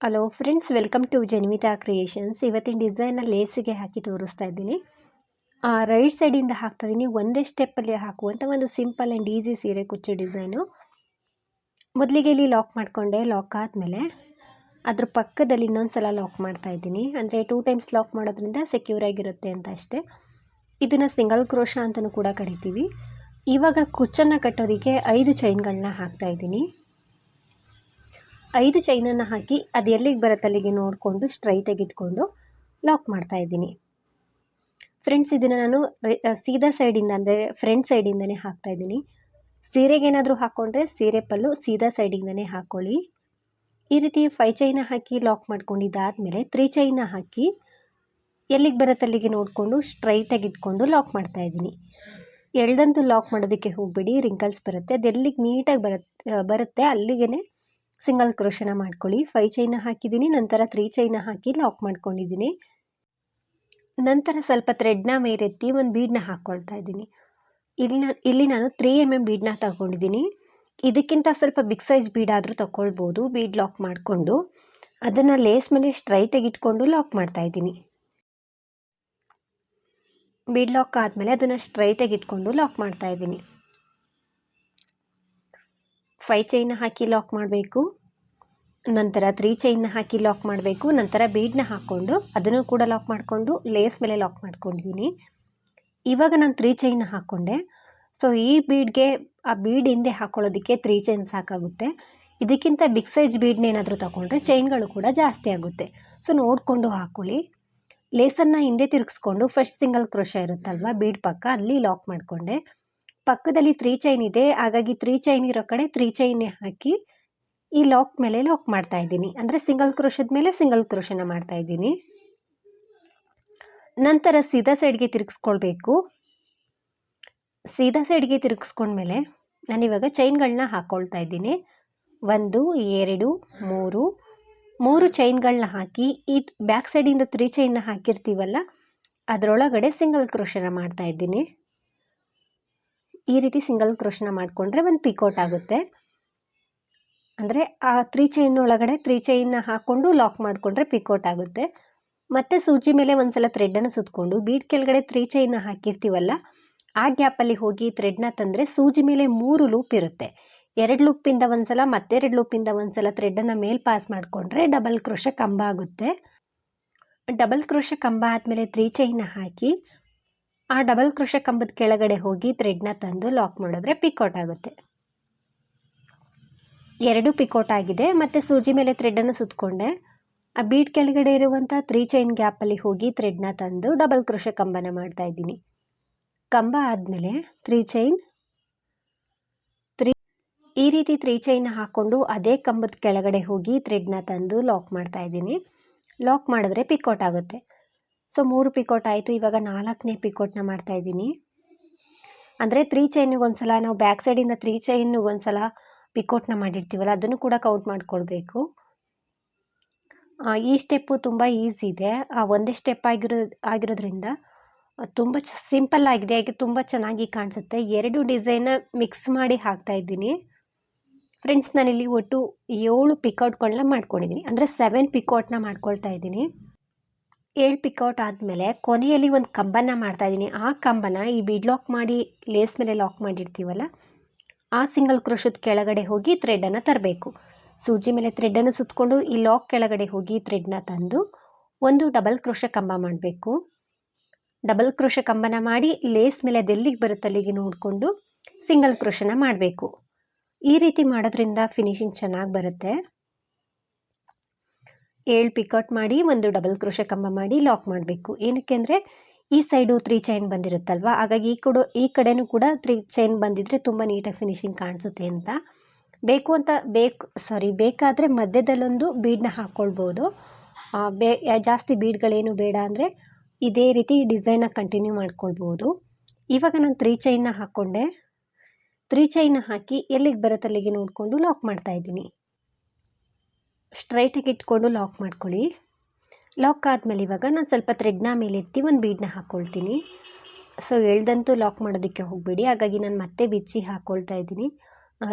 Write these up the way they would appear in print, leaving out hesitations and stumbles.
Hello friends, welcome to Janvitha creations. ಇವತ್ತಿನ ಡಿಸೈನ ಲೇಸಿಗೆ ಹಾಕಿ ತೋರಿಸ್ತಾ ಇದ್ದೀನಿ. ರೈಟ್ ಸೈಡಿಂದ ಹಾಕ್ತಾ ಇದ್ದೀನಿ. ಒಂದೇ ಸ್ಟೆಪ್ಪಲ್ಲಿ ಹಾಕುವಂಥ ಒಂದು ಸಿಂಪಲ್ ಆ್ಯಂಡ್ ಈಸಿ ಸೀರೆ ಕುಚ್ಚು ಡಿಸೈನು. ಮೊದಲಿಗೆ ಇಲ್ಲಿ ಲಾಕ್ ಮಾಡಿಕೊಂಡೆ. ಲಾಕ್ ಆದಮೇಲೆ ಅದ್ರ ಪಕ್ಕದಲ್ಲಿ ಇನ್ನೊಂದು ಸಲ ಲಾಕ್ ಮಾಡ್ತಾ ಇದ್ದೀನಿ. ಅಂದರೆ 2 ಟೈಮ್ಸ್ ಲಾಕ್ ಮಾಡೋದ್ರಿಂದ ಸೆಕ್ಯೂರ್ ಆಗಿರುತ್ತೆ ಅಂತ ಅಷ್ಟೇ. ಇದನ್ನು ಸಿಂಗಲ್ ಕ್ರೋಶ ಅಂತಲೂ ಕೂಡ ಕರಿತೀವಿ. ಇವಾಗ ಕುಚ್ಚನ್ನು ಕಟ್ಟೋದಕ್ಕೆ 5 ಚೈನ್ಗಳನ್ನ ಹಾಕ್ತಾ ಇದ್ದೀನಿ. 5 ಚೈನನ್ನು ಹಾಕಿ ಅದು ಎಲ್ಲಿಗೆ ಬರುತ್ತೆ ಅಲ್ಲಿಗೆ ನೋಡಿಕೊಂಡು ಸ್ಟ್ರೈಟಾಗಿ ಇಟ್ಕೊಂಡು ಲಾಕ್ ಮಾಡ್ತಾ ಇದ್ದೀನಿ. ಫ್ರೆಂಡ್ಸ್, ಇದನ್ನು ನಾನು ಸೀದಾ ಸೈಡಿಂದ ಅಂದರೆ ಫ್ರಂಟ್ ಸೈಡಿಂದನೇ ಹಾಕ್ತಾ ಇದ್ದೀನಿ. ಸೀರೆಗೆ ಏನಾದರೂ ಹಾಕ್ಕೊಂಡ್ರೆ ಸೀರೆ ಪಲ್ಲು ಸೀದಾ ಸೈಡಿಂದನೇ ಹಾಕ್ಕೊಳ್ಳಿ. ಈ ರೀತಿ 5 ಚೈನ ಹಾಕಿ ಲಾಕ್ ಮಾಡ್ಕೊಂಡಿದ್ದಾದಮೇಲೆ 3 ಚೈನ ಹಾಕಿ ಎಲ್ಲಿಗೆ ಬರುತ್ತೆ ಅಲ್ಲಿಗೆ ನೋಡಿಕೊಂಡು ಸ್ಟ್ರೈಟಾಗಿ ಇಟ್ಕೊಂಡು ಲಾಕ್ ಮಾಡ್ತಾ ಇದ್ದೀನಿ. ಎಳ್ದಂತೂ ಲಾಕ್ ಮಾಡೋದಕ್ಕೆ ಹೋಗಬೇಡಿ, ರಿಂಕಲ್ಸ್ ಬರುತ್ತೆ. ಅದು ಎಲ್ಲಿಗೆ ನೀಟಾಗಿ ಬರುತ್ತೆ ಅಲ್ಲಿಗೆ ಸಿಂಗಲ್ ಕ್ರೋಶನ ಮಾಡ್ಕೊಳ್ಳಿ. 5 ಚೈನ ಹಾಕಿದ್ದೀನಿ, ನಂತರ 3 ಚೈನ ಹಾಕಿ ಲಾಕ್ ಮಾಡ್ಕೊಂಡಿದ್ದೀನಿ. ನಂತರ ಸ್ವಲ್ಪ ಥ್ರೆಡ್ನ ಮೇಲೆತ್ತಿ ಒಂದು ಬೀಡನ್ನ ಹಾಕ್ಕೊಳ್ತಾ ಇದ್ದೀನಿ. ಇಲ್ಲಿ ನಾನು 3 mm ಬೀಡನ್ನ ತಗೊಂಡಿದ್ದೀನಿ. ಇದಕ್ಕಿಂತ ಸ್ವಲ್ಪ ಬಿಗ್ ಸೈಜ್ ಬೀಡಾದರೂ ತಗೊಳ್ಬೋದು. ಬೀಡ್ ಲಾಕ್ ಮಾಡಿಕೊಂಡು ಅದನ್ನು ಲೇಸ್ ಮೇಲೆ ಸ್ಟ್ರೈಟಾಗಿ ಇಟ್ಕೊಂಡು ಲಾಕ್ ಮಾಡ್ತಾ ಇದ್ದೀನಿ. ಬೀಡ್ ಲಾಕ್ ಆದಮೇಲೆ ಅದನ್ನು ಸ್ಟ್ರೈಟಾಗಿ ಇಟ್ಕೊಂಡು ಲಾಕ್ ಮಾಡ್ತಾ ಇದ್ದೀನಿ. 5 ಚೈನ ಹಾಕಿ ಲಾಕ್ ಮಾಡಬೇಕು, ನಂತರ 3 ಚೈನ್ನ ಹಾಕಿ ಲಾಕ್ ಮಾಡಬೇಕು, ನಂತರ ಬೀಡನ್ನ ಹಾಕ್ಕೊಂಡು ಅದನ್ನು ಕೂಡ ಲಾಕ್ ಮಾಡಿಕೊಂಡು ಲೇಸ್ ಮೇಲೆ ಲಾಕ್ ಮಾಡ್ಕೊಂಡಿದ್ದೀನಿ. ಇವಾಗ ನಾನು 3 ಚೈನ್ನ ಹಾಕ್ಕೊಂಡೆ. ಸೊ ಈ ಬೀಡ್ಗೆ ಆ ಬೀಡ್ ಹಿಂದೆ ಹಾಕ್ಕೊಳ್ಳೋದಕ್ಕೆ 3 ಚೈನ್ ಸಾಕಾಗುತ್ತೆ. ಇದಕ್ಕಿಂತ ಬಿಗ್ ಸೈಜ್ ಬೀಡ್ನ ಏನಾದರೂ ತಗೊಂಡ್ರೆ ಚೈನ್ಗಳು ಕೂಡ ಜಾಸ್ತಿ ಆಗುತ್ತೆ. ಸೊ ನೋಡಿಕೊಂಡು ಹಾಕ್ಕೊಳ್ಳಿ. ಲೇಸನ್ನು ಹಿಂದೆ ತಿರುಗಿಸ್ಕೊಂಡು ಫಸ್ಟ್ ಸಿಂಗಲ್ ಕ್ರೋಶ ಇರುತ್ತಲ್ವ ಬೀಡ್ ಪಕ್ಕ, ಅಲ್ಲಿ ಲಾಕ್ ಮಾಡಿಕೊಂಡೆ. ಪಕ್ಕದಲ್ಲಿ 3 ಚೈನ್ ಇದೆ, ಹಾಗಾಗಿ 3 ಚೈನ್ ಇರೋ ಕಡೆ 3 ಚೈನ್ನೇ ಹಾಕಿ ಈ ಲಾಕ್ ಮೇಲೆ ಲಾಕ್ ಮಾಡ್ತಾ ಇದ್ದೀನಿ. ಅಂದರೆ ಸಿಂಗಲ್ ಕ್ರೋಶದ ಮೇಲೆ ಸಿಂಗಲ್ ಕ್ರೋಶನ ಮಾಡ್ತಾ ಇದ್ದೀನಿ. ನಂತರ ಸೀದಾ ಸೈಡ್ಗೆ ತಿರುಗಿಸ್ಕೊಳ್ಬೇಕು. ಸೀದಾ ಸೈಡ್ಗೆ ತಿರುಗಿಸ್ಕೊಂಡ್ಮೇಲೆ ನಾನಿವಾಗ ಚೈನ್ಗಳನ್ನ ಹಾಕ್ಕೊಳ್ತಾ ಇದ್ದೀನಿ. 1 2 3 ಚೈನ್ಗಳನ್ನ ಹಾಕಿ ಈ ಬ್ಯಾಕ್ ಸೈಡಿಂದ 3 ಚೈನ್ನ ಹಾಕಿರ್ತೀವಲ್ಲ ಅದರೊಳಗಡೆ ಸಿಂಗಲ್ ಕ್ರೋಶನ ಮಾಡ್ತಾ ಇದ್ದೀನಿ. ಈ ರೀತಿ ಸಿಂಗಲ್ ಕ್ರೋಶನ ಮಾಡಿಕೊಂಡ್ರೆ ಒಂದು ಪಿಕೋಟ್ ಆಗುತ್ತೆ. ಅಂದರೆ ಆ 3 ಚೈನ್ ಒಳಗಡೆ 3 ಚೈನ್ನ ಹಾಕ್ಕೊಂಡು ಲಾಕ್ ಮಾಡಿಕೊಂಡ್ರೆ ಪಿಕೋಟ್ ಆಗುತ್ತೆ. ಮತ್ತು ಸೂಜಿ ಮೇಲೆ ಒಂದು ಸಲ ಥ್ರೆಡ್ಡನ್ನು ಸುತ್ತಕೊಂಡು ಬೀಡ್ ಕೆಳಗಡೆ 3 ಚೈನ್ನ ಹಾಕಿರ್ತೀವಲ್ಲ ಆ ಗ್ಯಾಪಲ್ಲಿ ಹೋಗಿ ಥ್ರೆಡ್ನ ತಂದರೆ ಸೂಜಿ ಮೇಲೆ 3 ಲೂಪ್ ಇರುತ್ತೆ. 2 ಲೂಪಿಂದ ಒಂದು ಸಲ ಮತ್ತೆ 2 ಲೂಪಿಂದ ಒಂದು ಸಲ ಥ್ರೆಡ್ಡನ್ನು ಮೇಲೆ ಪಾಸ್ ಮಾಡಿಕೊಂಡ್ರೆ ಡಬಲ್ ಕ್ರೋಶ ಕಂಬ ಆಗುತ್ತೆ. ಡಬಲ್ ಕ್ರೋಶ ಕಂಬ ಆದಮೇಲೆ 3 ಚೈನ್ನ ಹಾಕಿ ಆ ಡಬಲ್ ಕ್ರೋಶ ಕಂಬದ ಕೆಳಗಡೆ ಹೋಗಿ ಥ್ರೆಡ್ನ ತಂದು ಲಾಕ್ ಮಾಡಿದ್ರೆ ಪಿಕೋಟ್ ಆಗುತ್ತೆ. 2 ಪಿಕೋಟ್ ಆಗಿದೆ. ಮತ್ತು ಸೂಜಿ ಮೇಲೆ ಥ್ರೆಡ್ಡನ್ನು ಸುತ್ತಕೊಂಡೆ ಆ ಬೀಡ್ ಕೆಳಗಡೆ ಇರುವಂಥ 3 ಚೈನ್ ಗ್ಯಾಪಲ್ಲಿ ಹೋಗಿ ಥ್ರೆಡ್ನ ತಂದು ಡಬಲ್ ಕ್ರೋಶ ಕಂಬನ ಮಾಡ್ತಾ ಇದ್ದೀನಿ. ಕಂಬ ಆದಮೇಲೆ 3 ಚೈನ್ ಈ ರೀತಿ 3 ಚೈನ್ ಹಾಕ್ಕೊಂಡು ಅದೇ ಕಂಬದ ಕೆಳಗಡೆ ಹೋಗಿ ಥ್ರೆಡ್ನ ತಂದು ಲಾಕ್ ಮಾಡ್ತಾ ಇದ್ದೀನಿ. ಲಾಕ್ ಮಾಡಿದ್ರೆ ಪಿಕೋಟ್ ಆಗುತ್ತೆ. ಸೊ 3 ಪಿಕೋಟ್ ಆಯಿತು. ಇವಾಗ 4ನೇ ಪಿಕೋಟ್ನ ಮಾಡ್ತಾ ಇದ್ದೀನಿ. ಅಂದರೆ 3 ಚೈನಿಗೆ ಒಂದು ಸಲ ನಾವು ಬ್ಯಾಕ್ ಸೈಡಿಂದ 3 ಚೈನಿಗೆ ಒಂದು ಸಲ ಪಿಕೋಟ್ನ ಮಾಡಿರ್ತೀವಲ್ಲ ಅದನ್ನು ಕೂಡ ಕೌಂಟ್ ಮಾಡ್ಕೊಳ್ಬೇಕು. ಈ ಸ್ಟೆಪ್ಪು ತುಂಬ ಈಸಿ ಇದೆ. ಒಂದೇ ಸ್ಟೆಪ್ ಆಗಿರೋದ್ರಿಂದ ತುಂಬ ಸಿಂಪಲ್ ಆಗಿದೆ, ಹಾಗೆ ತುಂಬ ಚೆನ್ನಾಗಿ ಕಾಣಿಸುತ್ತೆ. 2 ಡಿಸೈನ ಮಿಕ್ಸ್ ಮಾಡಿ ಹಾಕ್ತಾ ಇದ್ದೀನಿ. ಫ್ರೆಂಡ್ಸ್, ನಾನಿಲ್ಲಿ ಒಟ್ಟು 7 ಪಿಕೌಟ್ಗಳನ್ನ ಮಾಡ್ಕೊಂಡಿದ್ದೀನಿ. ಅಂದರೆ 7 ಪಿಕೌಟ್ನ ಮಾಡ್ಕೊಳ್ತಾ ಇದ್ದೀನಿ. 7 ಪಿಕೌಟ್ ಆದಮೇಲೆ ಕೊನೆಯಲ್ಲಿ ಒಂದು ಕಂಬನ ಮಾಡ್ತಾ ಇದ್ದೀನಿ. ಆ ಕಂಬನ ಈ ಬೀಡ್ ಲಾಕ್ ಮಾಡಿ ಲೇಸ್ ಮೇಲೆ ಲಾಕ್ ಮಾಡಿರ್ತೀವಲ್ಲ ಆ ಸಿಂಗಲ್ ಕ್ರೋಶದ ಕೆಳಗಡೆ ಹೋಗಿ ಥ್ರೆಡ್ಡನ್ನು ತರಬೇಕು. ಸೂಜಿ ಮೇಲೆ ಥ್ರೆಡ್ಡನ್ನು ಸುತ್ತಕೊಂಡು ಈ ಲಾಕ್ ಕೆಳಗಡೆ ಹೋಗಿ ಥ್ರೆಡ್ನ ತಂದು ಒಂದು ಡಬಲ್ ಕ್ರೋಶ ಕಂಬ ಮಾಡಬೇಕು. ಡಬಲ್ ಕ್ರೋಶ ಕಂಬನ ಮಾಡಿ ಲೇಸ್ ಮೇಲೆ ಅದೆಲ್ಲಿಗೆ ಬರುತ್ತೆ ಅಲ್ಲಿಗೆ ನೋಡಿಕೊಂಡು ಸಿಂಗಲ್ ಕ್ರೋಶನ ಮಾಡಬೇಕು. ಈ ರೀತಿ ಮಾಡೋದ್ರಿಂದ ಫಿನಿಶಿಂಗ್ ಚೆನ್ನಾಗಿ ಬರುತ್ತೆ. 7 ಪಿಕೌಟ್ ಮಾಡಿ ಒಂದು ಡಬಲ್ ಕ್ರೋಶ ಕಂಬ ಮಾಡಿ ಲಾಕ್ ಮಾಡಬೇಕು. ಏನಕ್ಕೆ ಅಂದರೆ ಈ ಸೈಡು 3 ಚೈನ್ ಬಂದಿರುತ್ತಲ್ವ, ಹಾಗಾಗಿ ಈ ಕಡೆನೂ ಕೂಡ 3 ಚೈನ್ ಬಂದಿದ್ರೆ ತುಂಬ ನೀಟಾಗಿ ಫಿನಿಶಿಂಗ್ ಕಾಣಿಸುತ್ತೆ ಅಂತ. ಬೇಕಾದರೆ ಮಧ್ಯದಲ್ಲೊಂದು ಬೀಡನ್ನ ಹಾಕ್ಕೊಳ್ಬೋದು. ಜಾಸ್ತಿ ಬೀಡ್ಗಳೇನು ಬೇಡ ಅಂದರೆ ಇದೇ ರೀತಿ ಡಿಸೈನ ಕಂಟಿನ್ಯೂ ಮಾಡ್ಕೊಳ್ಬೋದು. ಇವಾಗ ನಾನು 3 ಚೈನ್ನ ಹಾಕ್ಕೊಂಡೆ. 3 ಚೈನ್ನ ಹಾಕಿ ಎಲ್ಲಿಗೆ ಬರುತ್ತೆ ಅಲ್ಲಿಗೆ ನೋಡಿಕೊಂಡು ಲಾಕ್ ಮಾಡ್ತಾ ಇದ್ದೀನಿ. ಸ್ಟ್ರೈಟಾಗಿ ಇಟ್ಕೊಂಡು ಲಾಕ್ ಮಾಡ್ಕೊಳ್ಳಿ. ಲಾಕ್ ಆದಮೇಲೆ ಇವಾಗ ನಾನು ಸ್ವಲ್ಪ ಥ್ರೆಡ್ನ ಮೇಲೆತ್ತಿ ಒಂದು ಬೀಡನ್ನ ಹಾಕ್ಕೊಳ್ತೀನಿ. ಸೊ ಎಳ್ದಂತೂ ಲಾಕ್ ಮಾಡೋದಕ್ಕೆ ಹೋಗಬೇಡಿ, ಹಾಗಾಗಿ ನಾನು ಮತ್ತೆ ಬಿಚ್ಚಿ ಹಾಕ್ಕೊಳ್ತಾ ಇದ್ದೀನಿ.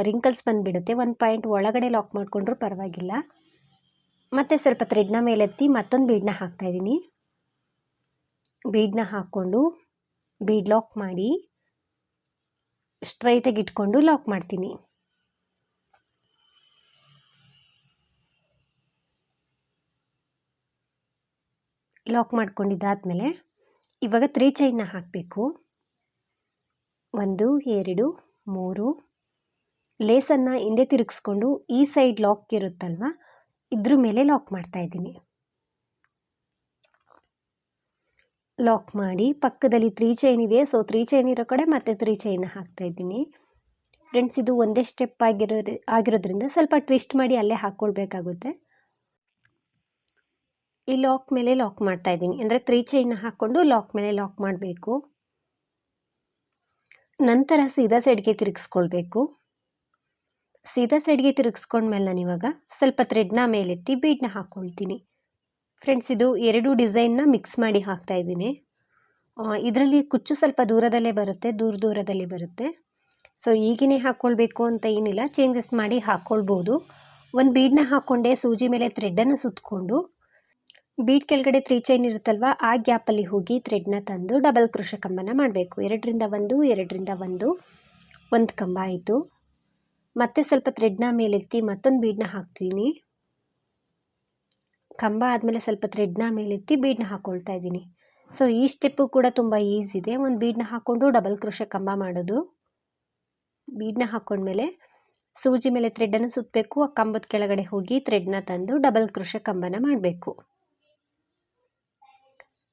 ರಿಂಕಲ್ಸ್ ಬಂದುಬಿಡುತ್ತೆ. ಒಂದು ಪಾಯಿಂಟ್ ಒಳಗಡೆ ಲಾಕ್ ಮಾಡಿಕೊಂಡ್ರೂ ಪರವಾಗಿಲ್ಲ. ಮತ್ತು ಸ್ವಲ್ಪ ಥ್ರೆಡ್ನ ಮೇಲೆತ್ತಿ ಮತ್ತೊಂದು ಬೀಡನ್ನ ಹಾಕ್ತಾಯಿದ್ದೀನಿ. ಬೀಡನ್ನ ಹಾಕ್ಕೊಂಡು ಬೀಡ್ ಲಾಕ್ ಮಾಡಿ ಸ್ಟ್ರೈಟಾಗಿ ಇಟ್ಕೊಂಡು ಲಾಕ್ ಮಾಡ್ತೀನಿ. ಲಾಕ್ ಮಾಡ್ಕೊಂಡಿದ್ದಾದಮೇಲೆ ಇವಾಗ 3 ಚೈನ್ನ ಹಾಕಬೇಕು. 1 2 3 ಲೇಸನ್ನು ಹಿಂದೆ ತಿರುಗಿಸ್ಕೊಂಡು ಈ ಸೈಡ್ ಲಾಕ್ ಇರುತ್ತಲ್ವ ಇದ್ರ ಮೇಲೆ ಲಾಕ್ ಮಾಡ್ತಾ ಇದ್ದೀನಿ. ಲಾಕ್ ಮಾಡಿ ಪಕ್ಕದಲ್ಲಿ 3 ಚೈನ್ ಇದೆ, ಸೊ 3 ಚೈನ್ ಇರೋ ಕಡೆ ಮತ್ತೆ 3 ಚೈನ್ ಹಾಕ್ತಾ ಇದ್ದೀನಿ. ಫ್ರೆಂಡ್ಸ್, ಇದು ಒಂದೇ ಸ್ಟೆಪ್ ಆಗಿರೋದ್ರಿಂದ ಸ್ವಲ್ಪ ಟ್ವಿಸ್ಟ್ ಮಾಡಿ ಅಲ್ಲೇ ಹಾಕ್ಕೊಳ್ಬೇಕಾಗುತ್ತೆ. ಈ ಲಾಕ್ ಮೇಲೆ ಲಾಕ್ ಮಾಡ್ತಾ ಇದ್ದೀನಿ, ಅಂದರೆ 3 ಚೈನ್ನ ಹಾಕ್ಕೊಂಡು ಲಾಕ್ ಮೇಲೆ ಲಾಕ್ ಮಾಡಬೇಕು. ನಂತರ ಸೀದಾ ಸೈಡ್ಗೆ ತಿರುಗಿಸ್ಕೊಳ್ಬೇಕು. ಸೀದಾ ಸೈಡ್ಗೆ ತಿರುಗಿಸ್ಕೊಂಡ್ಮೇಲೆ ನಾನು ಇವಾಗ ಸ್ವಲ್ಪ ಥ್ರೆಡ್ನ ಮೇಲೆತ್ತಿ ಬೀಡನ್ನ ಹಾಕ್ಕೊಳ್ತೀನಿ. ಫ್ರೆಂಡ್ಸ್, ಇದು 2 ಡಿಸೈನ್ನ ಮಿಕ್ಸ್ ಮಾಡಿ ಹಾಕ್ತಾ ಇದ್ದೀನಿ. ಇದರಲ್ಲಿ ಕುಚ್ಚು ಸ್ವಲ್ಪ ದೂರದಲ್ಲೇ ಬರುತ್ತೆ, ದೂರದಲ್ಲಿ ಬರುತ್ತೆ. ಸೊ ಈಗಿನೇ ಹಾಕ್ಕೊಳ್ಬೇಕು ಅಂತ ಏನಿಲ್ಲ, ಚೇಂಜಸ್ ಮಾಡಿ ಹಾಕ್ಕೊಳ್ಬೋದು. ಒಂದು ಬೀಡನ್ನ ಹಾಕ್ಕೊಂಡೆ ಸೂಜಿ ಮೇಲೆ ಥ್ರೆಡ್ಡನ್ನು ಸುತ್ತಕೊಂಡು ಬೀಡ್ ಕೆಳಗಡೆ 3 ಚೈನ್ ಇರುತ್ತಲ್ವ ಆ ಗ್ಯಾಪಲ್ಲಿ ಹೋಗಿ ಥ್ರೆಡ್ನ ತಂದು ಡಬಲ್ ಕ್ರೋಶೆ ಕಂಬನ ಮಾಡಬೇಕು. 2ರಿಂದ 1 2ರಿಂದ 1 ಒಂದು ಕಂಬ ಆಯಿತು. ಮತ್ತೆ ಸ್ವಲ್ಪ ಥ್ರೆಡ್ನ ಮೇಲೆತ್ತಿ ಮತ್ತೊಂದು ಬೀಡನ್ನ ಹಾಕ್ತೀನಿ. ಕಂಬ ಆದಮೇಲೆ ಸ್ವಲ್ಪ ಥ್ರೆಡ್ನ ಮೇಲೆತ್ತಿ ಬೀಡನ್ನ ಹಾಕ್ಕೊಳ್ತಾ ಇದ್ದೀನಿ. ಸೊ ಈ ಸ್ಟೆಪ್ಪು ಕೂಡ ತುಂಬ ಈಸಿ ಇದೆ. ಒಂದು ಬೀಡನ್ನ ಹಾಕ್ಕೊಂಡು ಡಬಲ್ ಕ್ರೋಶೆ ಕಂಬ ಮಾಡೋದು. ಬೀಡನ್ನ ಹಾಕ್ಕೊಂಡ್ಮೇಲೆ ಸೂಜಿ ಮೇಲೆ ಥ್ರೆಡ್ಡನ್ನು ಸುತ್ತಬೇಕು. ಆ ಕಂಬದ ಕೆಳಗಡೆ ಹೋಗಿ ಥ್ರೆಡ್ನ ತಂದು ಡಬಲ್ ಕ್ರೋಶೆ ಕಂಬನ ಮಾಡಬೇಕು.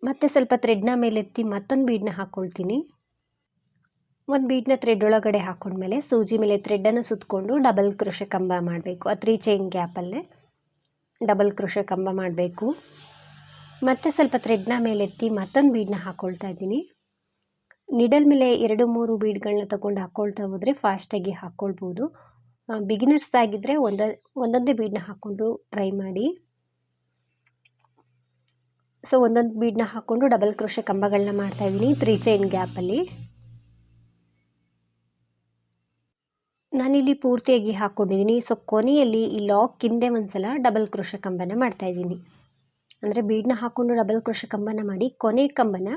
ಮತ್ತೆ ಸ್ವಲ್ಪ ಥ್ರೆಡ್ನ ಮೇಲೆತ್ತಿ ಮತ್ತೊಂದು ಬೀಡನ್ನ ಹಾಕ್ಕೊಳ್ತೀನಿ. ಒಂದು ಬೀಡನ್ನ ಥ್ರೆಡ್ ಒಳಗಡೆ ಹಾಕ್ಕೊಂಡ್ಮೇಲೆ ಸೂಜಿ ಮೇಲೆ ಥ್ರೆಡ್ಡನ್ನು ಸುತ್ತಕೊಂಡು ಡಬಲ್ ಕ್ರೋಶೆ ಕಂಬ ಮಾಡಬೇಕು. ಆ 3 ಚೈನ್ ಗ್ಯಾಪಲ್ಲೇ ಡಬಲ್ ಕ್ರೋಶೆ ಕಂಬ ಮಾಡಬೇಕು. ಮತ್ತೆ ಸ್ವಲ್ಪ ಥ್ರೆಡ್ನ ಮೇಲೆತ್ತಿ ಮತ್ತೊಂದು ಬೀಡನ್ನ ಹಾಕ್ಕೊಳ್ತಾ ಇದ್ದೀನಿ. ನಿಡಲ್ ಮೇಲೆ 2-3 ಬೀಡ್ಗಳನ್ನ ತಗೊಂಡು ಹಾಕ್ಕೊಳ್ತಾ ಹೋದರೆ ಫಾಸ್ಟಾಗಿ ಹಾಕ್ಕೊಳ್ಬೋದು. ಬಿಗಿನರ್ಸ್ ಆಗಿದ್ದರೆ ಒಂದೊಂದೇ ಬೀಡನ್ನ ಹಾಕ್ಕೊಂಡು ಟ್ರೈ ಮಾಡಿ. ಸೊ ಒಂದೊಂದು ಬೀಡನ್ನ ಹಾಕ್ಕೊಂಡು ಡಬಲ್ ಕ್ರೋಶೆ ಕಂಬಗಳನ್ನ ಮಾಡ್ತಾಯಿದ್ದೀನಿ 3 ಚೈನ್ ಗ್ಯಾಪಲ್ಲಿ. ನಾನಿಲ್ಲಿ ಪೂರ್ತಿಯಾಗಿ ಹಾಕ್ಕೊಂಡಿದ್ದೀನಿ. ಸೊ ಕೊನೆಯಲ್ಲಿ ಈ ಲಾಕ್ ಹಿಂದೆ ಒಂದ್ಸಲ ಡಬಲ್ ಕ್ರೋಶೆ ಕಂಬನ ಮಾಡ್ತಾಯಿದ್ದೀನಿ. ಅಂದರೆ ಬೀಡನ್ನ ಹಾಕ್ಕೊಂಡು ಡಬಲ್ ಕ್ರೋಶೆ ಕಂಬನ ಮಾಡಿ ಕೊನೆ ಕಂಬನ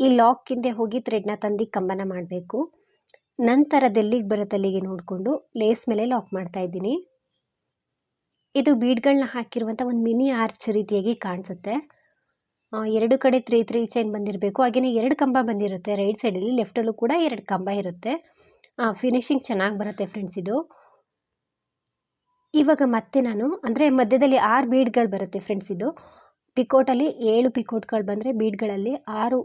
ಈ ಲಾಕ್ ಹಿಂದೆ ಹೋಗಿ ಥ್ರೆಡ್ನ ತಂದು ಕಂಬನ ಮಾಡಬೇಕು. ನಂತರ ಎಲ್ಲಿಗೆ ಬರುತ್ತೆ ಅಲ್ಲಿಗೆ ನೋಡಿಕೊಂಡು ಲೇಸ್ ಮೇಲೆ ಲಾಕ್ ಮಾಡ್ತಾಯಿದ್ದೀನಿ. ಇದು ಬೀಡ್ಗಳನ್ನ ಹಾಕಿರುವಂಥ ಒಂದು ಮಿನಿ ಆರ್ಚ್ ರೀತಿಯಾಗಿ ಕಾಣಿಸುತ್ತೆ. 2 ಕಡೆ 3 ಚೈನ್ ಬಂದಿರಬೇಕು. ಹಾಗೆಯೇ 2 ಕಂಬ ಬಂದಿರುತ್ತೆ ರೈಟ್ ಸೈಡಲ್ಲಿ, ಲೆಫ್ಟಲ್ಲೂ ಕೂಡ 2 ಕಂಬ ಇರುತ್ತೆ. ಫಿನಿಶಿಂಗ್ ಚೆನ್ನಾಗಿ ಬರುತ್ತೆ ಫ್ರೆಂಡ್ಸ್ ಇದು. ಇವಾಗ ಮತ್ತೆ ನಾನು ಅಂದರೆ ಮಧ್ಯದಲ್ಲಿ 6 ಬೀಡ್ಗಳು ಬರುತ್ತೆ ಫ್ರೆಂಡ್ಸ್. ಇದು ಪಿಕೋಟಲ್ಲಿ 7 ಪಿಕೋಟ್ಗಳು ಬಂದರೆ ಬೀಡ್ಗಳಲ್ಲಿ 6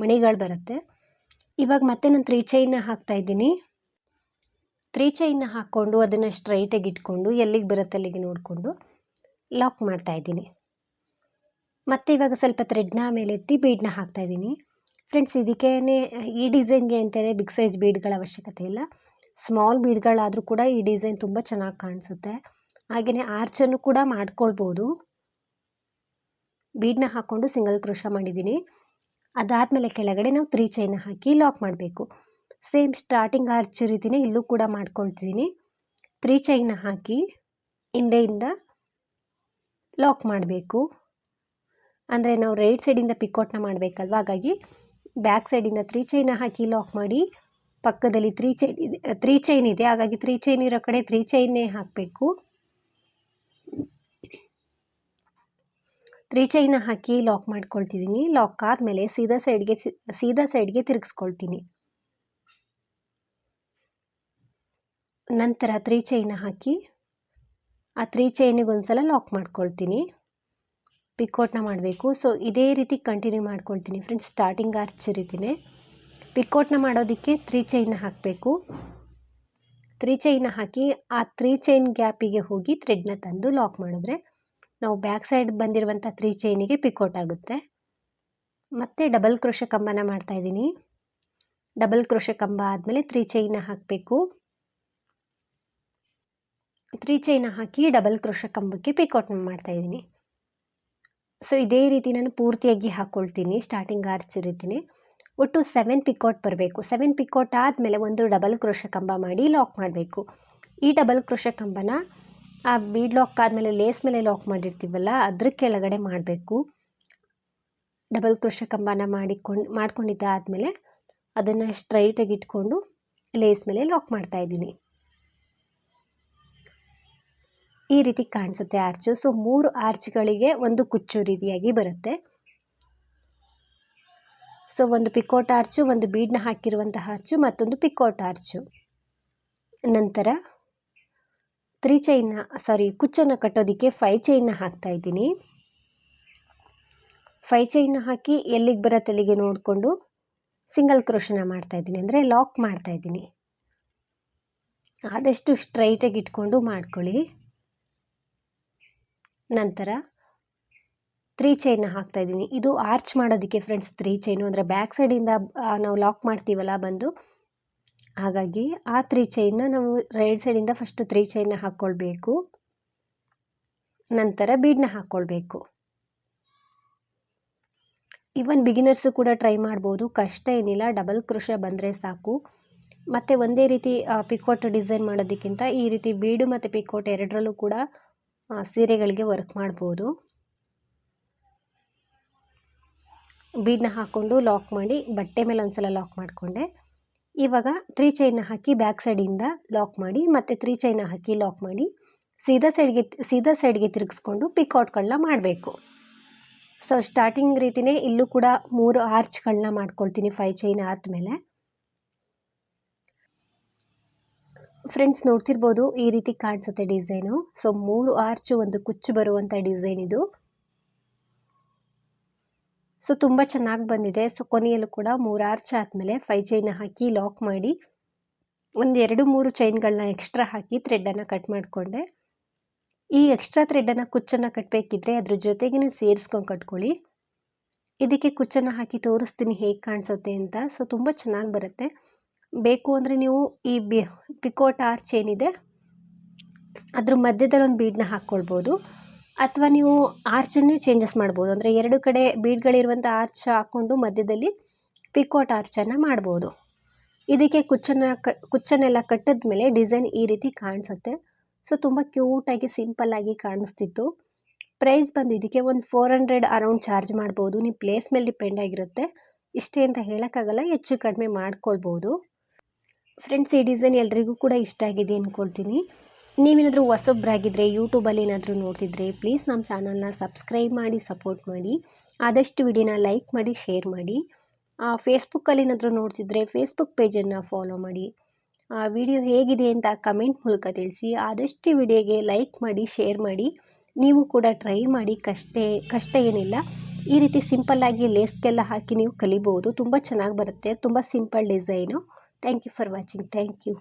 ಮಣಿಗಳು ಬರುತ್ತೆ. ಇವಾಗ ಮತ್ತೆ ನಾನು 3 ಚೈನ್ನ ಹಾಕ್ತಾಯಿದ್ದೀನಿ. 3 ಚೈನ್ನ ಹಾಕ್ಕೊಂಡು ಅದನ್ನು ಸ್ಟ್ರೈಟಾಗಿ ಇಟ್ಕೊಂಡು ಎಲ್ಲಿಗೆ ಬರುತ್ತೆ ಅಲ್ಲಿಗೆ ನೋಡಿಕೊಂಡು ಲಾಕ್ ಮಾಡ್ತಾಯಿದ್ದೀನಿ. ಮತ್ತು ಇವಾಗ ಸ್ವಲ್ಪ ಥ್ರೆಡ್ನ ಮೇಲೆತ್ತಿ ಬೀಡನ್ನ ಹಾಕ್ತಾಯಿದ್ದೀನಿ. ಫ್ರೆಂಡ್ಸ್, ಇದಕ್ಕೇ ಈ ಡಿಸೈನ್ಗೆ ಅಂತಲೇ ಬಿಗ್ ಸೈಜ್ ಬೀಡ್ಗಳ ಅವಶ್ಯಕತೆ ಇಲ್ಲ. ಸ್ಮಾಲ್ ಬೀಡ್ಗಳಾದರೂ ಕೂಡ ಈ ಡಿಸೈನ್ ತುಂಬ ಚೆನ್ನಾಗಿ ಕಾಣಿಸುತ್ತೆ. ಹಾಗೆಯೇ ಆರ್ಚನ್ನು ಕೂಡ ಮಾಡ್ಕೊಳ್ಬೋದು. ಬೀಡನ್ನ ಹಾಕ್ಕೊಂಡು ಸಿಂಗಲ್ ಕ್ರೋಶ ಮಾಡಿದ್ದೀನಿ. ಅದಾದಮೇಲೆ ಕೆಳಗಡೆ ನಾವು 3 ಚೈನ್ನ ಹಾಕಿ ಲಾಕ್ ಮಾಡಬೇಕು. ಸೇಮ್ ಸ್ಟಾರ್ಟಿಂಗ್ ಆರ್ಚ್ ರೀತಿಯೇ ಇಲ್ಲೂ ಕೂಡ ಮಾಡ್ಕೊಳ್ತಿದ್ದೀನಿ. 3 ಚೈನ್ನ ಹಾಕಿ ಹಿಂದೆಯಿಂದ ಲಾಕ್ ಮಾಡಬೇಕು. ಅಂದರೆ ನಾವು ರೈಟ್ ಸೈಡಿಂದ ಪಿಕೋಟ್ನ ಮಾಡಬೇಕಲ್ವ, ಹಾಗಾಗಿ ಬ್ಯಾಕ್ ಸೈಡಿಂದ 3 ಚೈನ್ನ ಹಾಕಿ ಲಾಕ್ ಮಾಡಿ ಪಕ್ಕದಲ್ಲಿ 3 ಚೈನ್ ಇದೆ, ಹಾಗಾಗಿ 3 ಚೈನ್ ಇರೋ ಕಡೆ 3 ಚೈನ್ನೇ ಹಾಕಬೇಕು. 3 ಚೈನ್ನ ಹಾಕಿ ಲಾಕ್ ಮಾಡ್ಕೊಳ್ತಿದ್ದೀನಿ. ಲಾಕ್ ಆದಮೇಲೆ ಸೀದಾ ಸೈಡ್ಗೆ ತಿರುಗಿಸ್ಕೊಳ್ತೀನಿ. ನಂತರ 3 ಚೈನ್ನ ಹಾಕಿ ಆ 3 ಚೈನಿಗೆ ಒಂದ್ಸಲ ಲಾಕ್ ಮಾಡ್ಕೊಳ್ತೀನಿ. ಪಿಕೋಟ್ನ ಮಾಡಬೇಕು. ಸೊ ಇದೇ ರೀತಿ ಕಂಟಿನ್ಯೂ ಮಾಡ್ಕೊಳ್ತೀನಿ ಫ್ರೆಂಡ್ಸ್. ಸ್ಟಾರ್ಟಿಂಗ್ ಆರ್ಚ್ ರೀತಿಯೇ ಪಿಕೋಟ್ನ ಮಾಡೋದಕ್ಕೆ 3 ಚೈನ್ನ ಹಾಕಬೇಕು. 3 ಚೈನ್ನ ಹಾಕಿ ಆ 3 ಚೈನ್ ಗ್ಯಾಪಿಗೆ ಹೋಗಿ ಥ್ರೆಡ್ನ ತಂದು ಲಾಕ್ ಮಾಡಿದ್ರೆ ನಾವು ಬ್ಯಾಕ್ ಸೈಡ್ ಬಂದಿರುವಂಥ 3 ಚೈನಿಗೆ ಪಿಕೋಟ್ ಆಗುತ್ತೆ. ಮತ್ತು ಡಬಲ್ ಕ್ರೋಶೆ ಕಂಬನ ಮಾಡ್ತಾಯಿದ್ದೀನಿ. ಡಬಲ್ ಕ್ರೋಶೆ ಕಂಬ ಆದಮೇಲೆ 3 ಚೈನ್ನ ಹಾಕಬೇಕು. 3 ಚೈನ್ನ ಹಾಕಿ ಡಬಲ್ ಕ್ರೋಶೆ ಕಂಬಕ್ಕೆ ಪಿಕೋಟ್ನ ಮಾಡ್ತಾಯಿದ್ದೀನಿ. ಸೊ ಇದೇ ರೀತಿ ನಾನು ಪೂರ್ತಿಯಾಗಿ ಹಾಕ್ಕೊಳ್ತೀನಿ ಸ್ಟಾರ್ಟಿಂಗ್ ಆರ್ಚ್ ರೀತಿಯೇ. ಒಟ್ಟು 7 ಪಿಕೋಟ್ ಬರಬೇಕು. 7 ಪಿಕೋಟ್ ಆದಮೇಲೆ ಒಂದು ಡಬಲ್ ಕ್ರೋಶೆ ಕಂಬ ಮಾಡಿ ಲಾಕ್ ಮಾಡಬೇಕು. ಈ ಡಬಲ್ ಕ್ರೋಶೆ ಕಂಬನ ಆ ಬೀಡ್ ಲಾಕ್ ಆದಮೇಲೆ ಲೇಸ್ ಮೇಲೆ ಲಾಕ್ ಮಾಡಿರ್ತೀವಲ್ಲ ಅದ್ರ ಕೆಳಗಡೆ ಮಾಡಬೇಕು. ಡಬಲ್ ಕ್ರೋಶೆ ಕಂಬನ ಮಾಡ್ಕೊಂಡಿದ್ದಾದಮೇಲೆ ಅದನ್ನು ಸ್ಟ್ರೈಟಾಗಿ ಇಟ್ಕೊಂಡು ಲೇಸ್ ಮೇಲೆ ಲಾಕ್ ಮಾಡ್ತಾ ಇದ್ದೀನಿ. ಈ ರೀತಿ ಕಾಣಿಸುತ್ತೆ ಆರ್ಚು. ಸೊ 3 ಆರ್ಚ್ಗಳಿಗೆ ಒಂದು ಕುಚ್ಚು ರೀತಿಯಾಗಿ ಬರುತ್ತೆ. ಸೊ ಒಂದು ಪಿಕೋಟ್ ಆರ್ಚು, ಒಂದು ಬೀಡ್ನ ಹಾಕಿರುವಂತಹ ಆರ್ಚು, ಮತ್ತೊಂದು ಪಿಕೋಟ್ ಆರ್ಚು. ನಂತರ ಕುಚ್ಚನ್ನು ಕಟ್ಟೋದಕ್ಕೆ 5 ಚೈನ್ನ ಹಾಕ್ತಾ ಇದ್ದೀನಿ. 5 ಚೈನ್ನ ಹಾಕಿ ಎಲ್ಲಿಗೆ ಬರುತ್ತೆ ಅಲ್ಲಿಗೆ ನೋಡಿಕೊಂಡು ಸಿಂಗಲ್ ಕ್ರೋಶನ ಮಾಡ್ತಾ ಇದ್ದೀನಿ, ಅಂದರೆ ಲಾಕ್ ಮಾಡ್ತಾ ಇದ್ದೀನಿ. ಆದಷ್ಟು ಸ್ಟ್ರೈಟಾಗಿ ಇಟ್ಕೊಂಡು ಮಾಡ್ಕೊಳ್ಳಿ. ನಂತರ 3 ಚೈನ್ನ ಹಾಕ್ತಾ ಇದ್ದೀನಿ. ಇದು ಆರ್ಚ್ ಮಾಡೋದಕ್ಕೆ ಫ್ರೆಂಡ್ಸ್ 3 ಚೈನು, ಅಂದರೆ ಬ್ಯಾಕ್ ಸೈಡಿಂದ ನಾವು ಲಾಕ್ ಮಾಡ್ತೀವಲ್ಲ ಬಂದು, ಹಾಗಾಗಿ ಆ 3 ಚೈನ್ನ ನಾವು ರೈಟ್ ಸೈಡಿಂದ ಫಸ್ಟು 3 ಚೈನ್ನ ಹಾಕ್ಕೊಳ್ಬೇಕು. ನಂತರ ಬೀಡ್ನ ಹಾಕ್ಕೊಳ್ಬೇಕು. ಇವನ್ ಬಿಗಿನರ್ಸು ಕೂಡ ಟ್ರೈ ಮಾಡ್ಬೋದು, ಕಷ್ಟ ಏನಿಲ್ಲ. ಡಬಲ್ ಕ್ರೋಶೆ ಬಂದರೆ ಸಾಕು. ಮತ್ತು ಒಂದೇ ರೀತಿ ಪಿಕೋಟ್ ಡಿಸೈನ್ ಮಾಡೋದಕ್ಕಿಂತ ಈ ರೀತಿ ಬೀಡು ಮತ್ತು ಪಿಕೋಟ್ ಎರಡರಲ್ಲೂ ಕೂಡ ಸೀರೆಗಳಿಗೆ ವರ್ಕ್ ಮಾಡ್ಬೋದು. ಬೀಡನ್ನ ಹಾಕ್ಕೊಂಡು ಲಾಕ್ ಮಾಡಿ ಬಟ್ಟೆ ಮೇಲೆ ಒಂದ್ಸಲ ಲಾಕ್ ಮಾಡಿಕೊಂಡೆ. ಇವಾಗ 3 ಚೈನ್ನ ಹಾಕಿ ಬ್ಯಾಕ್ ಸೈಡಿಂದ ಲಾಕ್ ಮಾಡಿ, ಮತ್ತು 3 ಚೈನ್ನ ಹಾಕಿ ಲಾಕ್ ಮಾಡಿ ಸೀದಾ ಸೈಡ್ಗೆ ತಿರುಗಿಸ್ಕೊಂಡು ಪಿಕಾಟ್ಗಳನ್ನ ಮಾಡಬೇಕು. ಸೊ ಸ್ಟಾರ್ಟಿಂಗ್ ರೀತಿಯೇ ಇಲ್ಲೂ ಕೂಡ 3 ಆರ್ಚ್ಗಳನ್ನ ಮಾಡ್ಕೊಳ್ತೀನಿ 5 ಚೈನ್ ಆದಮೇಲೆ. ಫ್ರೆಂಡ್ಸ್ ನೋಡ್ತಿರ್ಬೋದು ಈ ರೀತಿ ಕಾಣಿಸುತ್ತೆ ಡಿಸೈನು. ಸೊ 3 ಆರ್ಚು, ಒಂದು ಕುಚ್ಚು ಬರುವಂಥ ಡಿಸೈನ್ ಇದು. ಸೊ ತುಂಬ ಚೆನ್ನಾಗಿ ಬಂದಿದೆ. ಸೊ ಕೊನೆಯಲ್ಲೂ ಕೂಡ 3 ಆರ್ಚ್ ಆದಮೇಲೆ 5 ಚೈನ್ನ ಹಾಕಿ ಲಾಕ್ ಮಾಡಿ ಒಂದು 2-3 ಚೈನ್ಗಳನ್ನ ಎಕ್ಸ್ಟ್ರಾ ಹಾಕಿ ಥ್ರೆಡ್ಡನ್ನು ಕಟ್ ಮಾಡಿಕೊಂಡೆ. ಈ ಎಕ್ಸ್ಟ್ರಾ ಥ್ರೆಡ್ಡನ್ನು ಕುಚ್ಚನ್ನು ಕಟ್ಟಬೇಕಿದ್ರೆ ಅದ್ರ ಜೊತೆಗೇ ಸೇರಿಸ್ಕೊಂಡು ಕಟ್ಕೊಳ್ಳಿ. ಇದಕ್ಕೆ ಕುಚ್ಚನ್ನು ಹಾಕಿ ತೋರಿಸ್ತೀನಿ ಹೇಗೆ ಕಾಣಿಸುತ್ತೆ ಅಂತ. ಸೊ ತುಂಬ ಚೆನ್ನಾಗಿ ಬರುತ್ತೆ. ಬೇಕು ಅಂದರೆ ನೀವು ಈ ಪಿಕೋಟ್ ಆರ್ಚ್ ಏನಿದೆ ಅದ್ರ ಮಧ್ಯದಲ್ಲಿ ಒಂದು ಬೀಡನ್ನ ಹಾಕ್ಕೊಳ್ಬೋದು, ಅಥವಾ ನೀವು ಆರ್ಚನ್ನೇ ಚೇಂಜಸ್ ಮಾಡ್ಬೋದು. ಅಂದರೆ 2 ಕಡೆ ಬೀಡ್ಗಳಿರುವಂಥ ಆರ್ಚ್ ಹಾಕ್ಕೊಂಡು ಮಧ್ಯದಲ್ಲಿ ಪಿಕೋಟ್ ಆರ್ಚನ್ನು ಮಾಡ್ಬೋದು. ಇದಕ್ಕೆ ಕುಚ್ಚನ್ನೆಲ್ಲ ಕಟ್ಟಿದ್ಮೇಲೆ ಡಿಸೈನ್ ಈ ರೀತಿ ಕಾಣಿಸುತ್ತೆ. ಸೊ ತುಂಬ ಕ್ಯೂಟಾಗಿ ಸಿಂಪಲ್ಲಾಗಿ ಕಾಣಿಸ್ತಿತ್ತು. ಪ್ರೈಸ್ ಬಂದು ಇದಕ್ಕೆ ಒಂದು 400 ಅರೌಂಡ್ ಚಾರ್ಜ್ ಮಾಡ್ಬೋದು. ನೀವು ಪ್ಲೇಸ್ ಮೇಲೆ ಡಿಪೆಂಡ್ ಆಗಿರುತ್ತೆ. ಇಷ್ಟೇ ಅಂತ ಹೇಳೋಕ್ಕಾಗಲ್ಲ, ಹೆಚ್ಚು ಕಡಿಮೆ ಮಾಡ್ಕೊಳ್ಬೋದು. ಫ್ರೆಂಡ್ಸ್ ಈ ಡಿಸೈನ್ ಎಲ್ರಿಗೂ ಕೂಡ ಇಷ್ಟ ಆಗಿದೆ ಅಂದ್ಕೊಳ್ತೀನಿ. ನೀವೇನಾದರೂ ಹೊಸೊಬ್ಬರಾಗಿದ್ದರೆ ಯೂಟ್ಯೂಬಲ್ಲಿ ಏನಾದರೂ ನೋಡ್ತಿದ್ರೆ ಪ್ಲೀಸ್ ನಮ್ಮ ಚಾನಲ್ನ ಸಬ್ಸ್ಕ್ರೈಬ್ ಮಾಡಿ ಸಪೋರ್ಟ್ ಮಾಡಿ. ಆದಷ್ಟು ವಿಡಿಯೋನ ಲೈಕ್ ಮಾಡಿ ಶೇರ್ ಮಾಡಿ. ಫೇಸ್ಬುಕ್ಕಲ್ಲಿ ಏನಾದರೂ ನೋಡ್ತಿದ್ರೆ ಫೇಸ್ಬುಕ್ ಪೇಜನ್ನು ಫಾಲೋ ಮಾಡಿ. ವಿಡಿಯೋ ಹೇಗಿದೆ ಅಂತ ಕಮೆಂಟ್ ಮೂಲಕ ತಿಳಿಸಿ. ಆದಷ್ಟು ವಿಡಿಯೋಗೆ ಲೈಕ್ ಮಾಡಿ ಶೇರ್ ಮಾಡಿ. ನೀವು ಕೂಡ ಟ್ರೈ ಮಾಡಿ, ಕಷ್ಟ ಏನಿಲ್ಲ. ಈ ರೀತಿ ಸಿಂಪಲ್ಲಾಗಿ ಲೇಸ್ಗೆಲ್ಲ ಹಾಕಿ ನೀವು ಕಲಿಬೋದು. ತುಂಬ ಚೆನ್ನಾಗಿ ಬರುತ್ತೆ. ತುಂಬ simple design. Thank you for watching. Thank you.